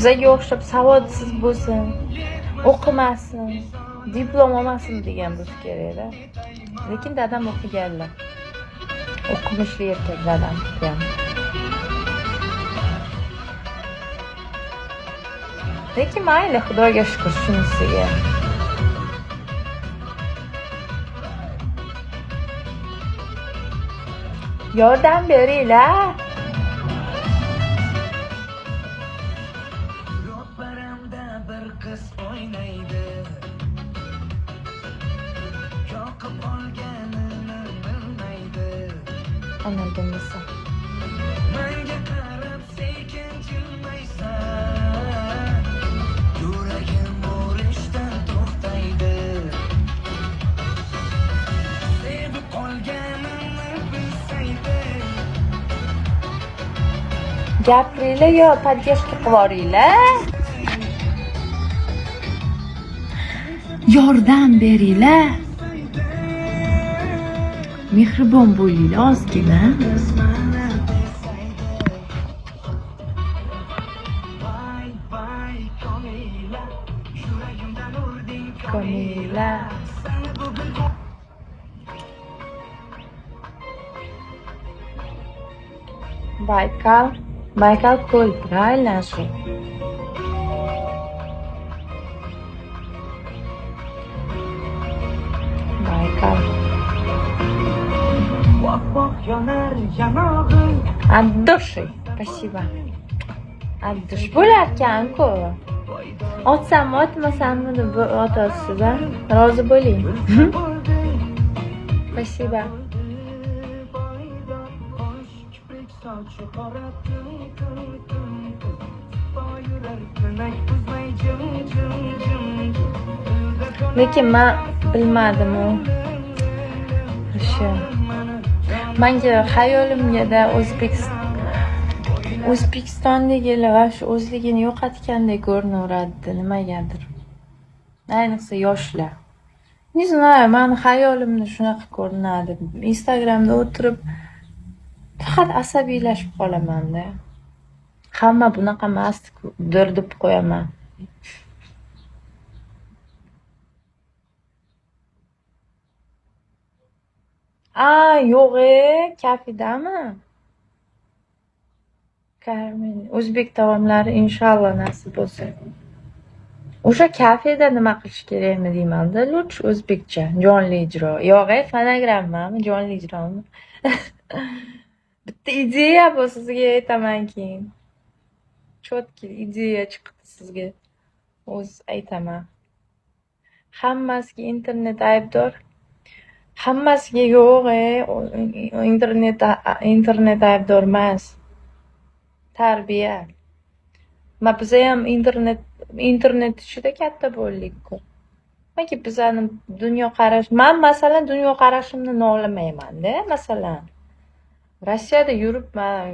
Bizaga o'xshab savodsiz bo'lsin, o'qimasin, diplom olmasin degan bo'lsa kerak-da. Lekin dadam o'qiganlar. O'qimishli erkak dadam ham. Lekin mayli, Xudoga shukr shunisiga. Yordam beringlar. Ro'paramda bir qiz o'ynaydi. Yoqib olganini bilmaydi. Ana bunisi. Menga qarab sekin jilmaysan. Yuragim urishdan to'xtaydi. Sevib qolganimni bilsaydi. Gapiringlar yo podдержка qilib yuboringlar. Yordam beringlar. Mehribon bo'linglar ozgina. Komila. Baykal ko'l, правильно же? Baykal. Vaq yonar yanog'ing. От души. Спасибо. От души. Bo'larkan-ku. Otsammi, otmasammi deb otasiz-a? Rozi bo'ling. Spасибо. Lekin men bilmadim u. O'sha menga xayolimga O'zbekistondagilar va shu o'zligini yo'qotgandek ko'rinaveradi nimagadir. Ayniqsa yoshlar. Не знаю, meni xayolimda shunaqa ko'rinadi. Instagramda o'tirib faqat asabiylashib qolaman-da. Hamma bunaqa emas deb qo'yaman. Yo'q-e, kafedami? Karmen, o'zbek taomlari inshaalloh nasib bo'lsa. O'sha kafeda nima qilish kerakmi deyman-da, lutf o'zbekcha, jonli ijro. Yo'q-e, fonogrammami, jonli ijromi? Bitta ideya bu sizga aytaman keyin. Chotki ideya chiqdi sizga. O'z aytaman. Hammasiga internet aybdor. Hammasiga yo'q-e, internet aybdor emas. Tarbiya. Biz ham internet ichida katta bo'ldik-ku. Balki bizning men masalan dunyoqarashimni nolamayman-da, masalan. Rossiyada yuribman.